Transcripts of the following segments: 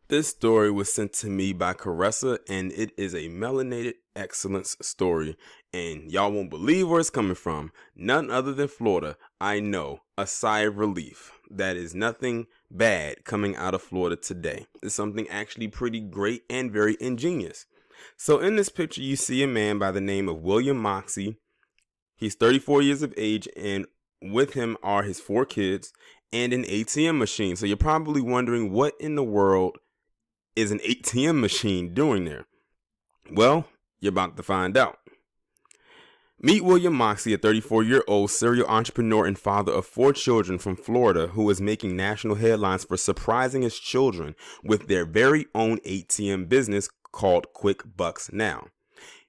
This story was sent to me by Caressa, and it is a melanated excellence story. And y'all won't believe where it's coming from. None other than Florida. I know. A sigh of relief. That is nothing bad coming out of Florida today. It's something actually pretty great and very ingenious. So in this picture, you see a man by the name of William Moxie. He's 34 years of age, and with him are his 4 kids and an ATM machine. So you're probably wondering, what in the world is an ATM machine doing there? Well, you're about to find out. Meet William Moxie, a 34-year-old serial entrepreneur and father of 4 children from Florida, who is making national headlines for surprising his children with their very own ATM business called QuickBuxNow.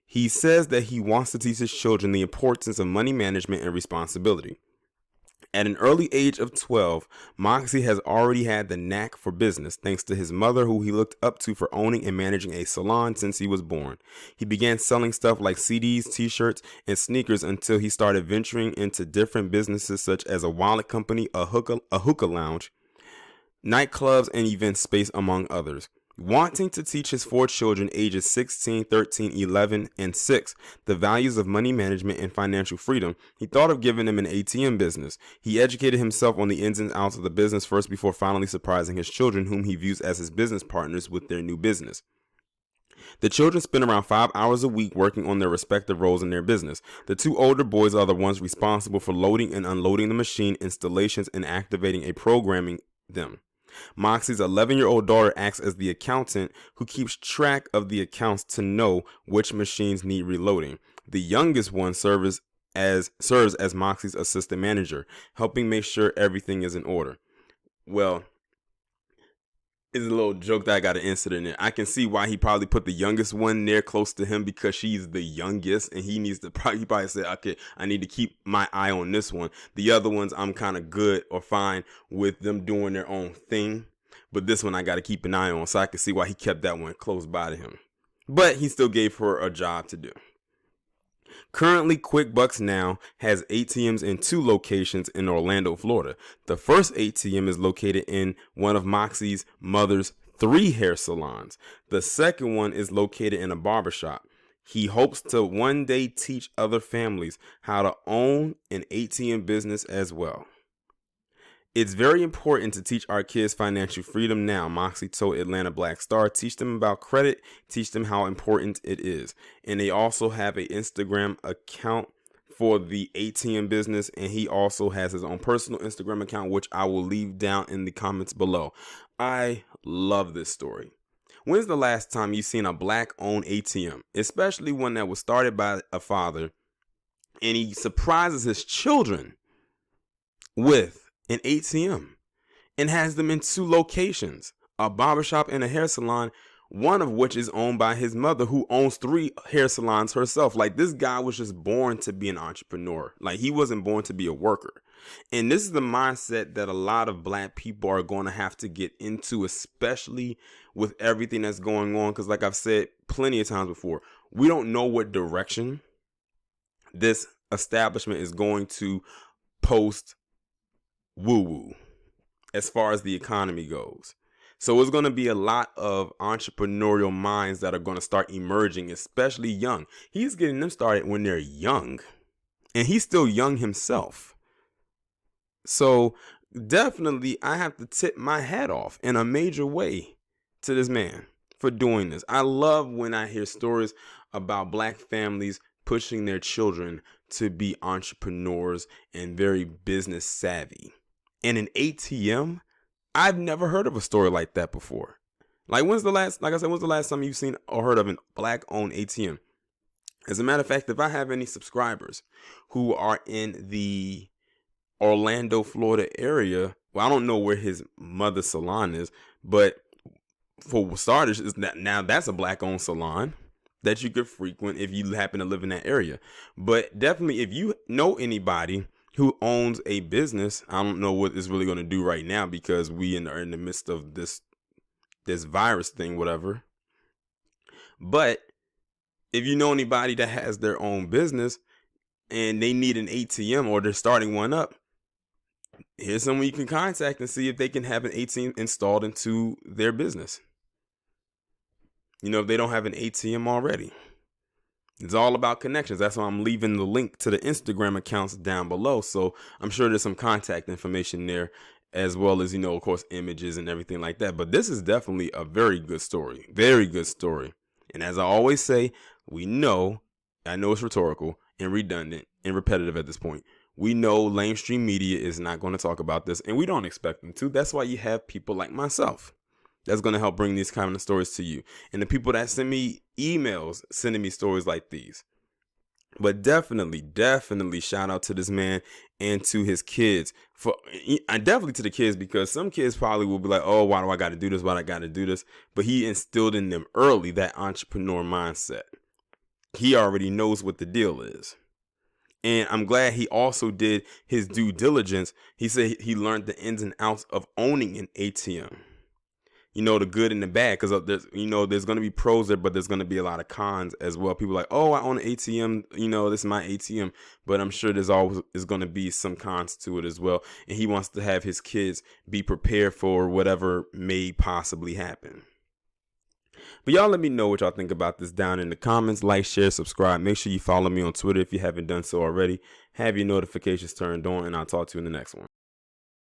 He says that he wants to teach his children the importance of money management and responsibility. At an early age of 12, Moxie has already had the knack for business thanks to his mother, who he looked up to for owning and managing a salon since he was born. He began selling stuff like CDs, t-shirts, and sneakers until he started venturing into different businesses such as a wallet company, a hookah lounge, nightclubs, and event space, among others. Wanting to teach his 4 children, ages 16, 13, 11, and 6, the values of money management and financial freedom, he thought of giving them an ATM business. He educated himself on the ins and outs of the business first before finally surprising his children, whom he views as his business partners, with their new business. The children spend around 5 hours a week working on their respective roles in their business. The 2 older boys are the ones responsible for loading and unloading the machine, installations, and activating a programming them. Moxie's 11-year-old daughter acts as the accountant who keeps track of the accounts to know which machines need reloading. The youngest one serves as Moxie's assistant manager, helping make sure everything is in order. Well, it's a little joke that I got an incident in. I can see why he probably put the youngest one there close to him, because she's the youngest and he probably said, okay, I need to keep my eye on this one. The other ones, I'm kind of good or fine with them doing their own thing, but this one I got to keep an eye on. So I can see why he kept that one close by to him, but he still gave her a job to do. Currently, QuickBuxNow has ATMs in 2 locations in Orlando, Florida. The first ATM is located in one of Moxie's mother's 3 hair salons. The second one is located in a barbershop. He hopes to one day teach other families how to own an ATM business as well. It's very important to teach our kids financial freedom now, Moxie told Atlanta Black Star. Teach them about credit, teach them how important it is. And they also have an Instagram account for the ATM business, and he also has his own personal Instagram account, which I will leave down in the comments below. I love this story. When's the last time you've seen a Black-owned ATM, especially one that was started by a father, and he surprises his children with an ATM and has them in 2 locations, a barbershop and a hair salon, one of which is owned by his mother, who owns 3 hair salons herself. Like, this guy was just born to be an entrepreneur. Like, he wasn't born to be a worker. And this is the mindset that a lot of Black people are going to have to get into, especially with everything that's going on. Because like I've said plenty of times before, we don't know what direction this establishment is going to post woo-woo as far as the economy goes. So it's going to be a lot of entrepreneurial minds that are going to start emerging, especially young. He's getting them started when they're young, and he's still young himself. So definitely I have to tip my hat off in a major way to this man for doing this. I love when I hear stories about Black families pushing their children to be entrepreneurs and very business savvy. And an ATM, I've never heard of a story like that before. When's the last time you've seen or heard of a Black-owned ATM? As a matter of fact, if I have any subscribers who are in the Orlando, Florida area, well, I don't know where his mother's salon is, but for starters, now that's a Black-owned salon that you could frequent if you happen to live in that area. But definitely, if you know anybody who owns a business, I don't know what it's really going to do right now, because we are in the midst of this virus thing, whatever. But if you know anybody that has their own business and they need an ATM, or they're starting one up, here's someone you can contact and see if they can have an ATM installed into their business. if they don't have an ATM already. It's all about connections. That's why I'm leaving the link to the Instagram accounts down below. So I'm sure there's some contact information there, as well as, of course, images and everything like that. But this is definitely a very good story. Very good story. And as I always say, I know it's rhetorical and redundant and repetitive at this point. We know mainstream media is not going to talk about this, and we don't expect them to. That's why you have people like myself that's going to help bring these kind of stories to you. And the people that send me emails sending me stories like these. But definitely shout out to this man and to his kids. Definitely to the kids, because some kids probably will be like, oh, why do I got to do this? Why do I got to do this? But he instilled in them early that entrepreneur mindset. He already knows what the deal is. And I'm glad he also did his due diligence. He said he learned the ins and outs of owning an ATM. The good and the bad, because there's going to be pros there, but there's going to be a lot of cons as well. People are like, oh, I own an ATM, this is my ATM, but I'm sure there's always is going to be some cons to it as well. And he wants to have his kids be prepared for whatever may possibly happen. But y'all let me know what y'all think about this down in the comments. Like, share, subscribe. Make sure you follow me on Twitter if you haven't done so already. Have your notifications turned on, and I'll talk to you in the next one.